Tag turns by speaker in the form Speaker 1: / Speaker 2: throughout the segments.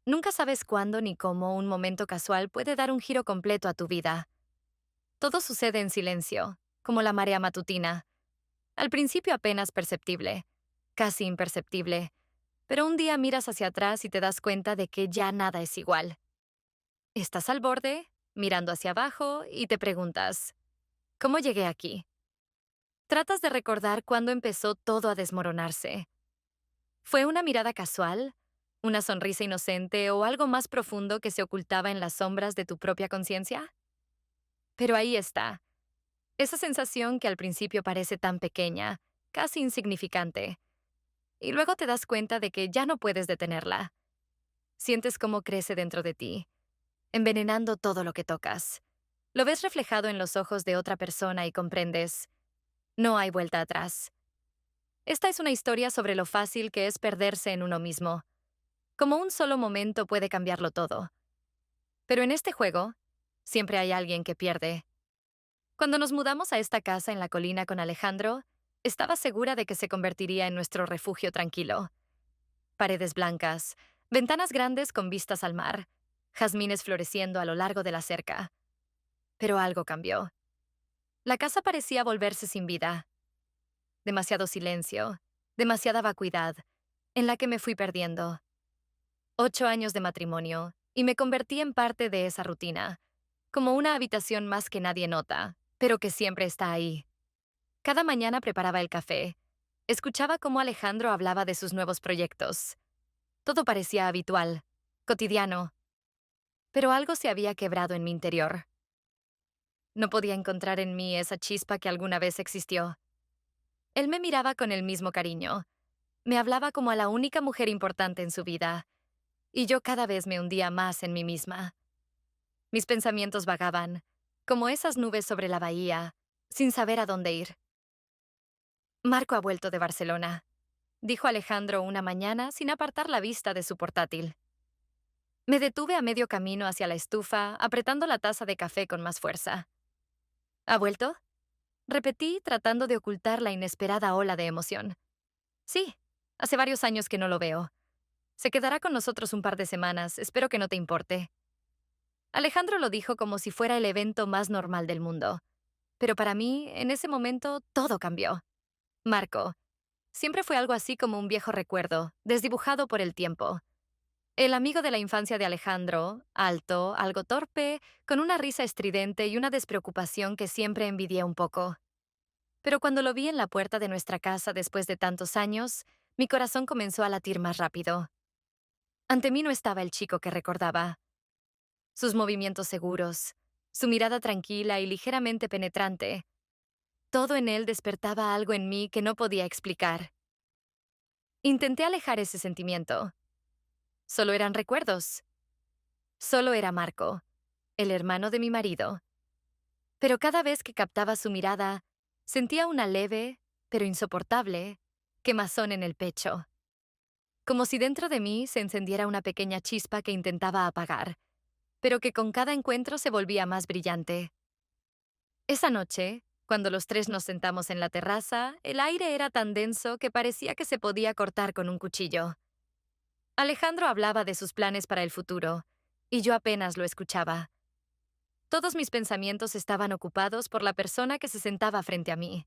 Speaker 1: Nunca sabes cuándo ni cómo un momento casual puede dar un giro completo a tu vida. Todo sucede en silencio, como la marea matutina. Al principio apenas perceptible, casi imperceptible, pero un día miras hacia atrás y te das cuenta de que ya nada es igual. Estás al borde, mirando hacia abajo, y te preguntas, ¿cómo llegué aquí? Tratas de recordar cuándo empezó todo a desmoronarse. ¿Fue una mirada casual? ¿Una sonrisa inocente o algo más profundo que se ocultaba en las sombras de tu propia conciencia? Pero ahí está, esa sensación que al principio parece tan pequeña, casi insignificante, y luego te das cuenta de que ya no puedes detenerla. Sientes cómo crece dentro de ti, envenenando todo lo que tocas. Lo ves reflejado en los ojos de otra persona y comprendes, no hay vuelta atrás. Esta es una historia sobre lo fácil que es perderse en uno mismo, como un solo momento puede cambiarlo todo. Pero en este juego, siempre hay alguien que pierde. Cuando nos mudamos a esta casa en la colina con Alejandro, estaba segura de que se convertiría en nuestro refugio tranquilo. Paredes blancas, ventanas grandes con vistas al mar, jazmines floreciendo a lo largo de la cerca. Pero algo cambió. La casa parecía volverse sin vida. Demasiado silencio, demasiada vacuidad, en la que me fui perdiendo. 8 años de matrimonio, y me convertí en parte de esa rutina, como una habitación más que nadie nota, pero que siempre está ahí. Cada mañana preparaba el café. Escuchaba cómo Alejandro hablaba de sus nuevos proyectos. Todo parecía habitual, cotidiano, pero algo se había quebrado en mi interior. No podía encontrar en mí esa chispa que alguna vez existió. Él me miraba con el mismo cariño. Me hablaba como a la única mujer importante en su vida, y yo cada vez me hundía más en mí misma. Mis pensamientos vagaban, como esas nubes sobre la bahía, sin saber a dónde ir. Marco ha vuelto de Barcelona, dijo Alejandro una mañana sin apartar la vista de su portátil. Me detuve a medio camino hacia la estufa, apretando la taza de café con más fuerza. ¿Ha vuelto? Repetí, tratando de ocultar la inesperada ola de emoción. Sí, hace varios años que no lo veo. Se quedará con nosotros un par de semanas, espero que no te importe. Alejandro lo dijo como si fuera el evento más normal del mundo. Pero para mí, en ese momento, todo cambió. Marco. Siempre fue algo así como un viejo recuerdo, desdibujado por el tiempo. El amigo de la infancia de Alejandro, alto, algo torpe, con una risa estridente y una despreocupación que siempre envidié un poco. Pero cuando lo vi en la puerta de nuestra casa después de tantos años, mi corazón comenzó a latir más rápido. Ante mí no estaba el chico que recordaba. Sus movimientos seguros, su mirada tranquila y ligeramente penetrante. Todo en él despertaba algo en mí que no podía explicar. Intenté alejar ese sentimiento. Solo eran recuerdos. Solo era Marco, el hermano de mi marido. Pero cada vez que captaba su mirada, sentía una leve, pero insoportable, quemazón en el pecho. Como si dentro de mí se encendiera una pequeña chispa que intentaba apagar, pero que con cada encuentro se volvía más brillante. Esa noche, cuando los tres nos sentamos en la terraza, el aire era tan denso que parecía que se podía cortar con un cuchillo. Alejandro hablaba de sus planes para el futuro, y yo apenas lo escuchaba. Todos mis pensamientos estaban ocupados por la persona que se sentaba frente a mí.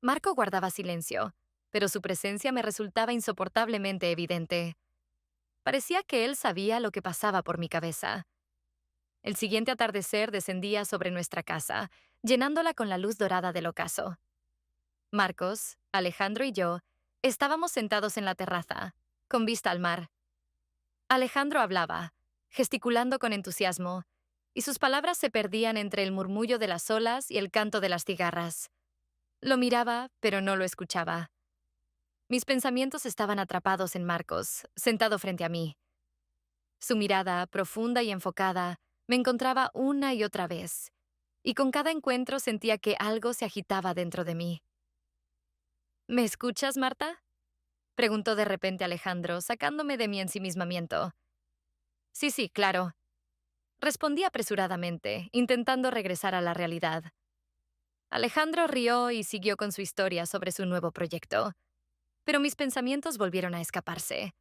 Speaker 1: Marco guardaba silencio, pero su presencia me resultaba insoportablemente evidente. Parecía que él sabía lo que pasaba por mi cabeza. El siguiente atardecer descendía sobre nuestra casa, llenándola con la luz dorada del ocaso. Marcos, Alejandro y yo estábamos sentados en la terraza, con vista al mar. Alejandro hablaba, gesticulando con entusiasmo, y sus palabras se perdían entre el murmullo de las olas y el canto de las cigarras. Lo miraba, pero no lo escuchaba. Mis pensamientos estaban atrapados en Marcos, sentado frente a mí. Su mirada, profunda y enfocada, me encontraba una y otra vez, y con cada encuentro sentía que algo se agitaba dentro de mí. ¿Me escuchas, Marta? Preguntó de repente Alejandro, sacándome de mi ensimismamiento. Sí, sí, claro. Respondí apresuradamente, intentando regresar a la realidad. Alejandro rió y siguió con su historia sobre su nuevo proyecto. Pero mis pensamientos volvieron a escaparse.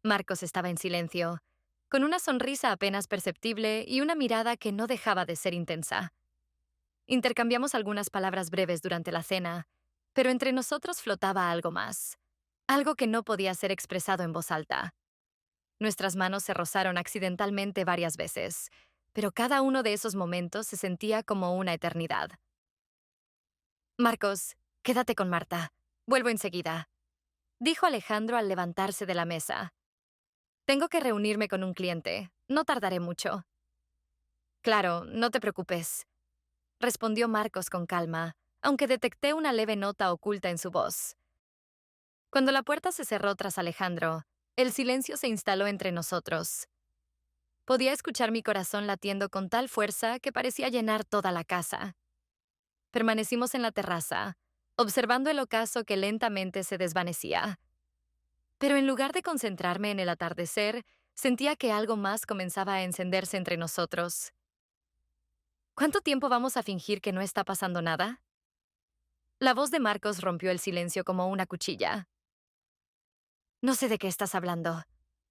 Speaker 1: Marcos estaba en silencio, con una sonrisa apenas perceptible y una mirada que no dejaba de ser intensa. Intercambiamos algunas palabras breves durante la cena, pero entre nosotros flotaba algo más, algo que no podía ser expresado en voz alta. Nuestras manos se rozaron accidentalmente varias veces, pero cada uno de esos momentos se sentía como una eternidad. Marcos, quédate con Marta. Vuelvo enseguida, dijo Alejandro al levantarse de la mesa. Tengo que reunirme con un cliente. No tardaré mucho. Claro, no te preocupes, respondió Marcos con calma, aunque detecté una leve nota oculta en su voz. Cuando la puerta se cerró tras Alejandro, el silencio se instaló entre nosotros. Podía escuchar mi corazón latiendo con tal fuerza que parecía llenar toda la casa. Permanecimos en la terraza, observando el ocaso que lentamente se desvanecía. Pero en lugar de concentrarme en el atardecer, sentía que algo más comenzaba a encenderse entre nosotros. ¿Cuánto tiempo vamos a fingir que no está pasando nada? La voz de Marcos rompió el silencio como una cuchilla. No sé de qué estás hablando.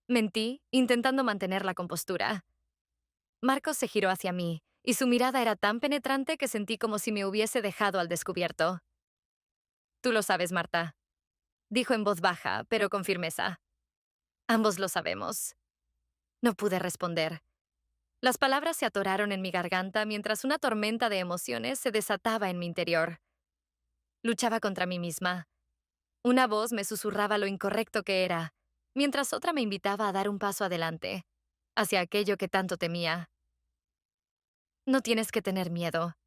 Speaker 1: Mentí, intentando mantener la compostura. Marcos se giró hacia mí, y su mirada era tan penetrante que sentí como si me hubiese dejado al descubierto. Tú lo sabes, Marta, dijo en voz baja, pero con firmeza. Ambos lo sabemos. No pude responder. Las palabras se atoraron en mi garganta mientras una tormenta de emociones se desataba en mi interior. Luchaba contra mí misma. Una voz me susurraba lo incorrecto que era, mientras otra me invitaba a dar un paso adelante, hacia aquello que tanto temía. No tienes que tener miedo,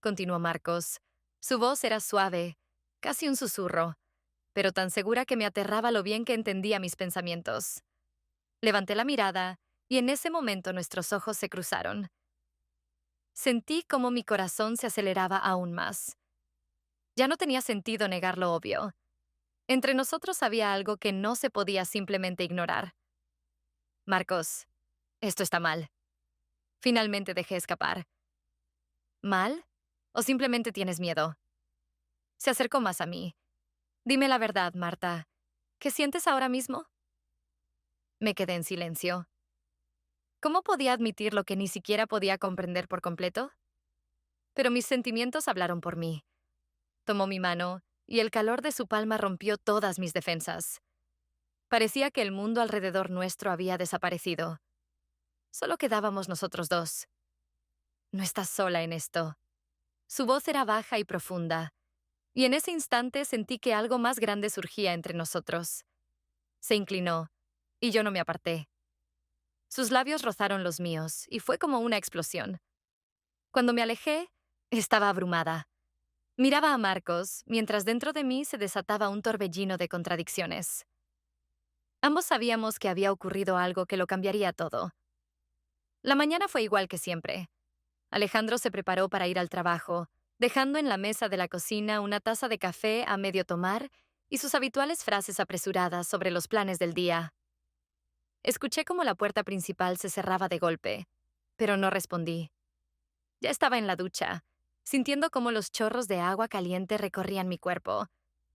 Speaker 1: continuó Marcos. Su voz era suave, casi un susurro, pero tan segura que me aterraba lo bien que entendía mis pensamientos. Levanté la mirada, y en ese momento nuestros ojos se cruzaron. Sentí como mi corazón se aceleraba aún más. Ya no tenía sentido negar lo obvio. Entre nosotros había algo que no se podía simplemente ignorar. Marcos, esto está mal. Finalmente dejé escapar. ¿Mal? ¿O simplemente tienes miedo? Se acercó más a mí. Dime la verdad, Marta. ¿Qué sientes ahora mismo? Me quedé en silencio. ¿Cómo podía admitir lo que ni siquiera podía comprender por completo? Pero mis sentimientos hablaron por mí. Tomó mi mano, y el calor de su palma rompió todas mis defensas. Parecía que el mundo alrededor nuestro había desaparecido. Solo quedábamos nosotros dos. No estás sola en esto. Su voz era baja y profunda, y en ese instante sentí que algo más grande surgía entre nosotros. Se inclinó, y yo no me aparté. Sus labios rozaron los míos, y fue como una explosión. Cuando me alejé, estaba abrumada. Miraba a Marcos, mientras dentro de mí se desataba un torbellino de contradicciones. Ambos sabíamos que había ocurrido algo que lo cambiaría todo. La mañana fue igual que siempre. Alejandro se preparó para ir al trabajo, dejando en la mesa de la cocina una taza de café a medio tomar y sus habituales frases apresuradas sobre los planes del día. Escuché cómo la puerta principal se cerraba de golpe, pero no respondí. Ya estaba en la ducha, sintiendo cómo los chorros de agua caliente recorrían mi cuerpo,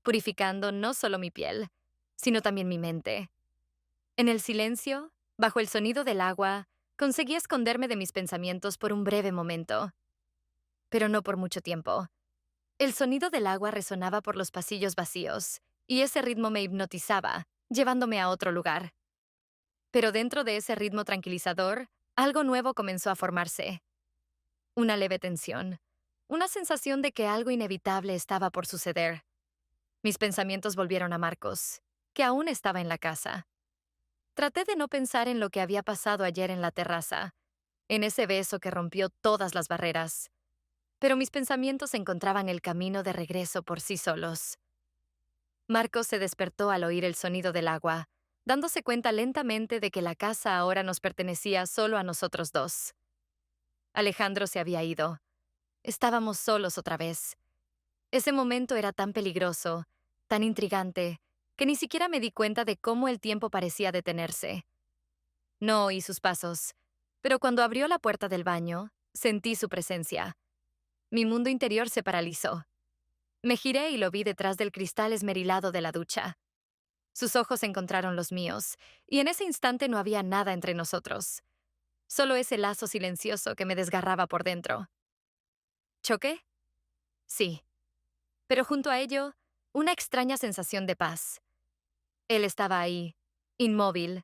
Speaker 1: purificando no solo mi piel, sino también mi mente. En el silencio, bajo el sonido del agua, conseguí esconderme de mis pensamientos por un breve momento. Pero no por mucho tiempo. El sonido del agua resonaba por los pasillos vacíos, y ese ritmo me hipnotizaba, llevándome a otro lugar. Pero dentro de ese ritmo tranquilizador, algo nuevo comenzó a formarse. Una leve tensión. Una sensación de que algo inevitable estaba por suceder. Mis pensamientos volvieron a Marcos, que aún estaba en la casa. Traté de no pensar en lo que había pasado ayer en la terraza, en ese beso que rompió todas las barreras. Pero mis pensamientos encontraban el camino de regreso por sí solos. Marcos se despertó al oír el sonido del agua, dándose cuenta lentamente de que la casa ahora nos pertenecía solo a nosotros dos. Alejandro se había ido. Estábamos solos otra vez. Ese momento era tan peligroso, tan intrigante, que ni siquiera me di cuenta de cómo el tiempo parecía detenerse. No oí sus pasos, pero cuando abrió la puerta del baño, sentí su presencia. Mi mundo interior se paralizó. Me giré y lo vi detrás del cristal esmerilado de la ducha. Sus ojos encontraron los míos, y en ese instante no había nada entre nosotros, solo ese lazo silencioso que me desgarraba por dentro. ¿Choqué? Sí, pero junto a ello, una extraña sensación de paz. Él estaba ahí, inmóvil.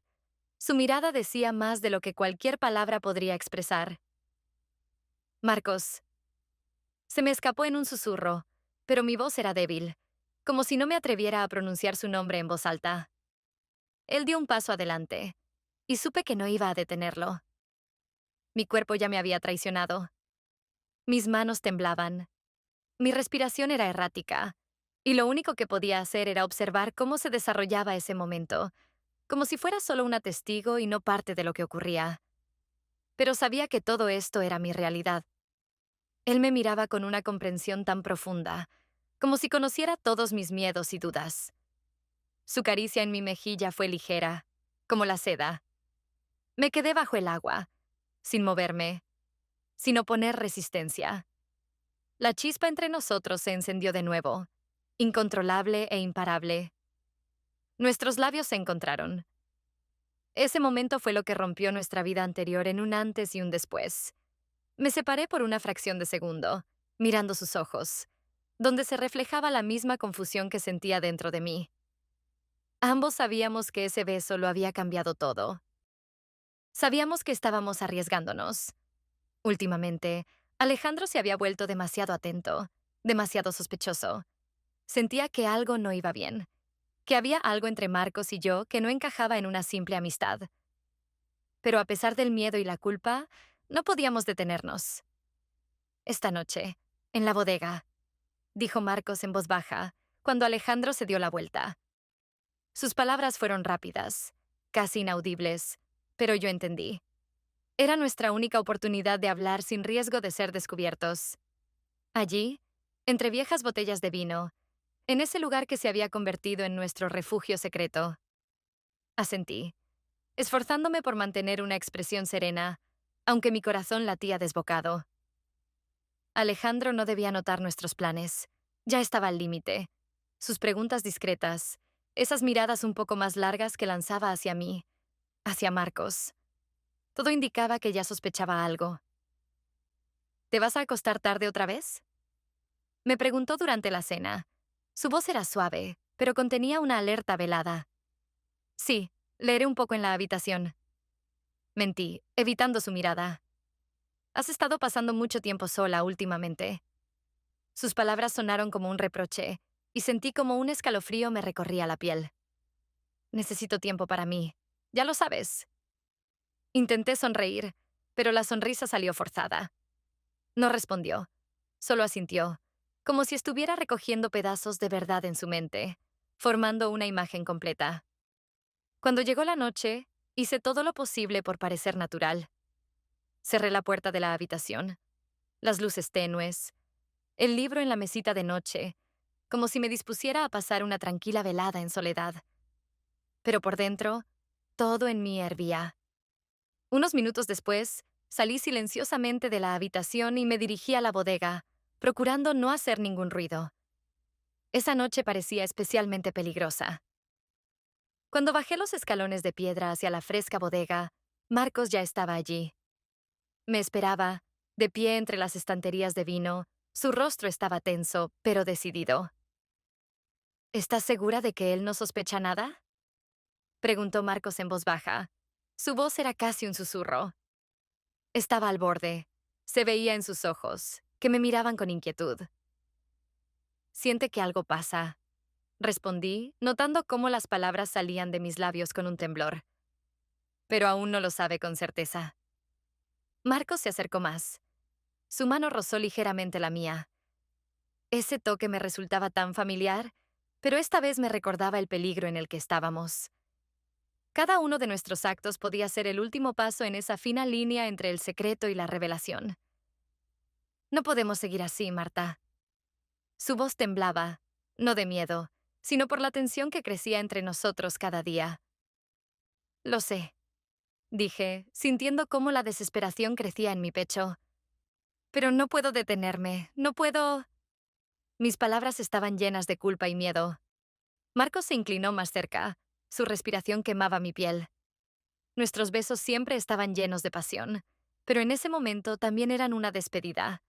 Speaker 1: Su mirada decía más de lo que cualquier palabra podría expresar. Marcos. Se me escapó en un susurro, pero mi voz era débil, como si no me atreviera a pronunciar su nombre en voz alta. Él dio un paso adelante, y supe que no iba a detenerlo. Mi cuerpo ya me había traicionado. Mis manos temblaban. Mi respiración era errática, y lo único que podía hacer era observar cómo se desarrollaba ese momento, como si fuera solo una testigo y no parte de lo que ocurría. Pero sabía que todo esto era mi realidad. Él me miraba con una comprensión tan profunda, como si conociera todos mis miedos y dudas. Su caricia en mi mejilla fue ligera, como la seda. Me quedé bajo el agua, sin moverme, sin oponer resistencia. La chispa entre nosotros se encendió de nuevo, incontrolable e imparable. Nuestros labios se encontraron. Ese momento fue lo que rompió nuestra vida anterior en un antes y un después. Me separé por una fracción de segundo, mirando sus ojos, donde se reflejaba la misma confusión que sentía dentro de mí. Ambos sabíamos que ese beso lo había cambiado todo. Sabíamos que estábamos arriesgándonos. Últimamente, Alejandro se había vuelto demasiado atento, demasiado sospechoso. Sentía que algo no iba bien, que había algo entre Marcos y yo que no encajaba en una simple amistad. Pero a pesar del miedo y la culpa, no podíamos detenernos. Esta noche, en la bodega, dijo Marcos en voz baja, cuando Alejandro se dio la vuelta. Sus palabras fueron rápidas, casi inaudibles, pero yo entendí. Era nuestra única oportunidad de hablar sin riesgo de ser descubiertos. Allí, entre viejas botellas de vino, en ese lugar que se había convertido en nuestro refugio secreto. Asentí, esforzándome por mantener una expresión serena, aunque mi corazón latía desbocado. Alejandro no debía notar nuestros planes. Ya estaba al límite. Sus preguntas discretas, esas miradas un poco más largas que lanzaba hacia mí, hacia Marcos. Todo indicaba que ya sospechaba algo. ¿Te vas a acostar tarde otra vez? Me preguntó durante la cena. Su voz era suave, pero contenía una alerta velada. Sí, leeré un poco en la habitación. Mentí, evitando su mirada. Has estado pasando mucho tiempo sola últimamente. Sus palabras sonaron como un reproche, y sentí como un escalofrío me recorría la piel. Necesito tiempo para mí. Ya lo sabes. Intenté sonreír, pero la sonrisa salió forzada. No respondió. Solo asintió, como si estuviera recogiendo pedazos de verdad en su mente, formando una imagen completa. Cuando llegó la noche, hice todo lo posible por parecer natural. Cerré la puerta de la habitación, las luces tenues, el libro en la mesita de noche, como si me dispusiera a pasar una tranquila velada en soledad. Pero por dentro, todo en mí hervía. Unos minutos después, salí silenciosamente de la habitación y me dirigí a la bodega, procurando no hacer ningún ruido. Esa noche parecía especialmente peligrosa. Cuando bajé los escalones de piedra hacia la fresca bodega, Marcos ya estaba allí. Me esperaba, de pie entre las estanterías de vino. Su rostro estaba tenso, pero decidido. ¿Estás segura de que él no sospecha nada? Preguntó Marcos en voz baja. Su voz era casi un susurro. Estaba al borde. Se veía en sus ojos, que me miraban con inquietud. Siente que algo pasa, respondí, notando cómo las palabras salían de mis labios con un temblor. Pero aún no lo sabe con certeza. Marcos se acercó más. Su mano rozó ligeramente la mía. Ese toque me resultaba tan familiar, pero esta vez me recordaba el peligro en el que estábamos. Cada uno de nuestros actos podía ser el último paso en esa fina línea entre el secreto y la revelación. No podemos seguir así, Marta. Su voz temblaba, no de miedo, sino por la tensión que crecía entre nosotros cada día. Lo sé, dije, sintiendo cómo la desesperación crecía en mi pecho. Pero no puedo detenerme, no puedo... Mis palabras estaban llenas de culpa y miedo. Marcos se inclinó más cerca, Su respiración quemaba mi piel. Nuestros besos siempre estaban llenos de pasión, pero en ese momento también eran una despedida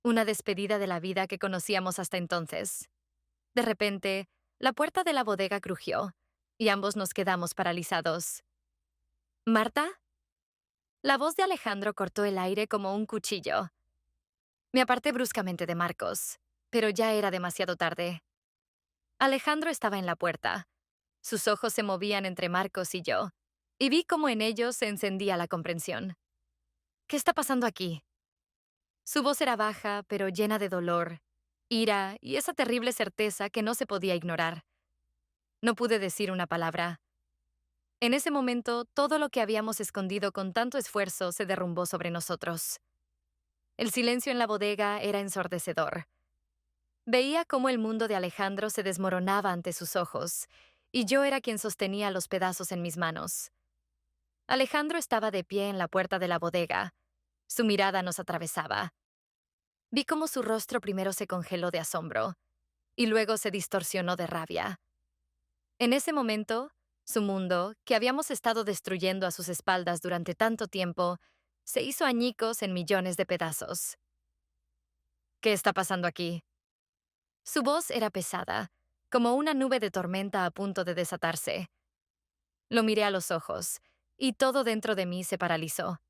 Speaker 1: de la vida que conocíamos hasta entonces. De repente, la puerta de la bodega crujió, y ambos nos quedamos paralizados. ¿Marta? La voz de Alejandro cortó el aire como un cuchillo. Me aparté bruscamente de Marcos, pero ya era demasiado tarde. Alejandro estaba en la puerta. Sus ojos se movían entre Marcos y yo, y vi cómo en ellos se encendía la comprensión. ¿Qué está pasando aquí? Su voz era baja, pero llena de dolor, ira y esa terrible certeza que no se podía ignorar. No pude decir una palabra. En ese momento, todo lo que habíamos escondido con tanto esfuerzo se derrumbó sobre nosotros. El silencio en la bodega era ensordecedor. Veía cómo el mundo de Alejandro se desmoronaba ante sus ojos, y yo era quien sostenía los pedazos en mis manos. Alejandro estaba de pie en la puerta de la bodega. Su mirada nos atravesaba. Vi cómo su rostro primero se congeló de asombro, y luego se distorsionó de rabia. En ese momento, su mundo, que habíamos estado destruyendo a sus espaldas durante tanto tiempo, se hizo añicos en millones de pedazos. ¿Qué está pasando aquí? Su voz era pesada, como una nube de tormenta a punto de desatarse. Lo miré a los ojos, y todo dentro de mí se paralizó.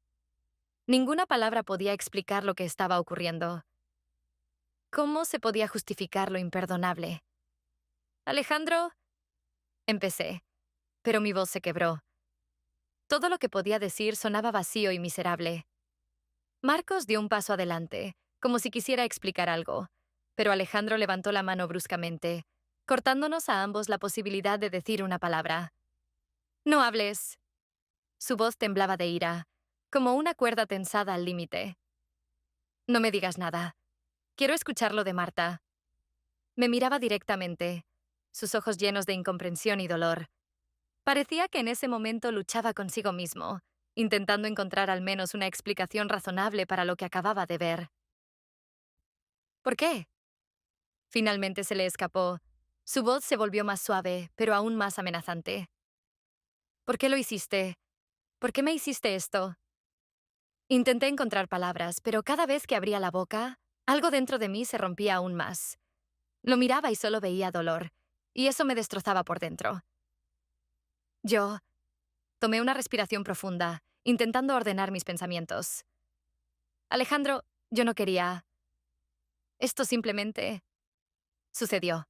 Speaker 1: Ninguna palabra podía explicar lo que estaba ocurriendo. ¿Cómo se podía justificar lo imperdonable? Alejandro, empecé, pero mi voz se quebró. Todo lo que podía decir sonaba vacío y miserable. Marcos dio un paso adelante, como si quisiera explicar algo, pero Alejandro levantó la mano bruscamente, cortándonos a ambos la posibilidad de decir una palabra. No hables. Su voz temblaba de ira, como una cuerda tensada al límite. No me digas nada. Quiero escucharlo de Marta. Me miraba directamente, sus ojos llenos de incomprensión y dolor. Parecía que en ese momento luchaba consigo mismo, intentando encontrar al menos una explicación razonable para lo que acababa de ver. ¿Por qué? Finalmente se le escapó. Su voz se volvió más suave, pero aún más amenazante. ¿Por qué lo hiciste? ¿Por qué me hiciste esto? Intenté encontrar palabras, pero cada vez que abría la boca, algo dentro de mí se rompía aún más. Lo miraba y solo veía dolor, y eso me destrozaba por dentro. Yo tomé una respiración profunda, intentando ordenar mis pensamientos. Alejandro, yo no quería. Esto simplemente sucedió.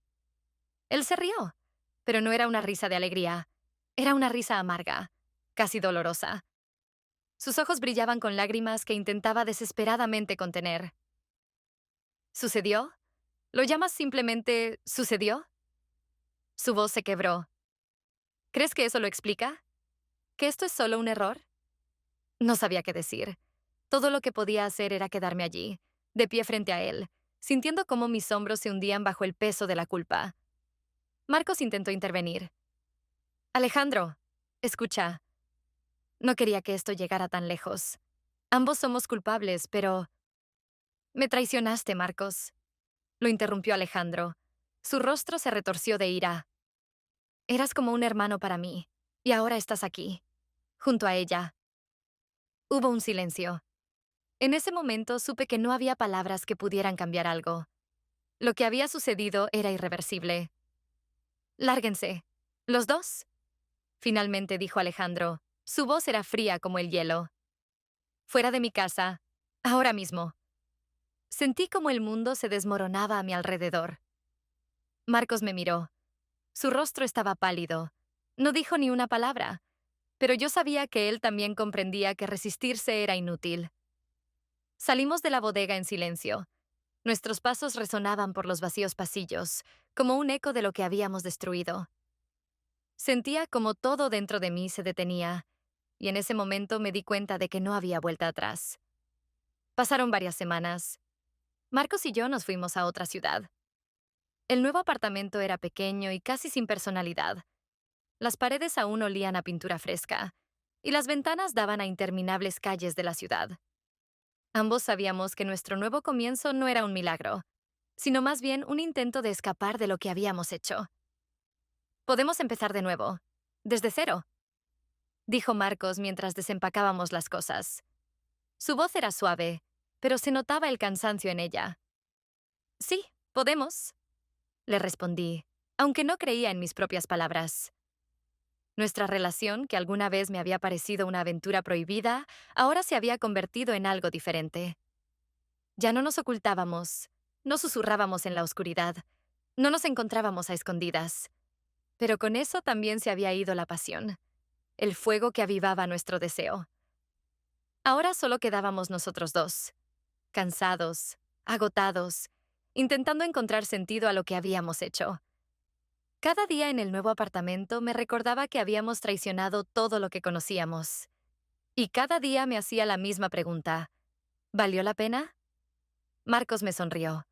Speaker 1: Él se rió, pero no era una risa de alegría. Era una risa amarga, casi dolorosa. Sus ojos brillaban con lágrimas que intentaba desesperadamente contener. ¿Sucedió? ¿Lo llamas simplemente sucedió? Su voz se quebró. ¿Crees que eso lo explica? ¿Que esto es solo un error? No sabía qué decir. Todo lo que podía hacer era quedarme allí, de pie frente a él, sintiendo cómo mis hombros se hundían bajo el peso de la culpa. Marcos intentó intervenir. Alejandro, escucha. No quería que esto llegara tan lejos. Ambos somos culpables, pero... Me traicionaste, Marcos. Lo interrumpió Alejandro. Su rostro se retorció de ira. Eras como un hermano para mí, y ahora estás aquí, junto a ella. Hubo un silencio. En ese momento supe que no había palabras que pudieran cambiar algo. Lo que había sucedido era irreversible. Lárguense. ¿Los dos? Finalmente dijo Alejandro. Su voz era fría como el hielo. Fuera de mi casa. Ahora mismo. Sentí como el mundo se desmoronaba a mi alrededor. Marcos me miró. Su rostro estaba pálido. No dijo ni una palabra, pero yo sabía que él también comprendía que resistirse era inútil. Salimos de la bodega en silencio. Nuestros pasos resonaban por los vacíos pasillos, como un eco de lo que habíamos destruido. Sentía como todo dentro de mí se detenía, y en ese momento me di cuenta de que no había vuelta atrás. Pasaron varias semanas. Marcos y yo nos fuimos a otra ciudad. El nuevo apartamento era pequeño y casi sin personalidad. Las paredes aún olían a pintura fresca, y las ventanas daban a interminables calles de la ciudad. Ambos sabíamos que nuestro nuevo comienzo no era un milagro, sino más bien un intento de escapar de lo que habíamos hecho. Podemos empezar de nuevo. Desde cero, dijo Marcos mientras desempacábamos las cosas. Su voz era suave, pero se notaba el cansancio en ella. Sí, podemos, le respondí, aunque no creía en mis propias palabras. Nuestra relación, que alguna vez me había parecido una aventura prohibida, ahora se había convertido en algo diferente. Ya no nos ocultábamos, no susurrábamos en la oscuridad, no nos encontrábamos a escondidas. Pero con eso también se había ido la pasión, el fuego que avivaba nuestro deseo. Ahora solo quedábamos nosotros dos, cansados, agotados, intentando encontrar sentido a lo que habíamos hecho. Cada día en el nuevo apartamento me recordaba que habíamos traicionado todo lo que conocíamos. Y cada día me hacía la misma pregunta. ¿Valió la pena? Marcos me sonrió,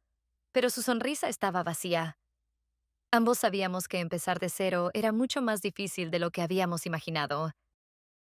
Speaker 1: pero su sonrisa estaba vacía. Ambos sabíamos que empezar de cero era mucho más difícil de lo que habíamos imaginado.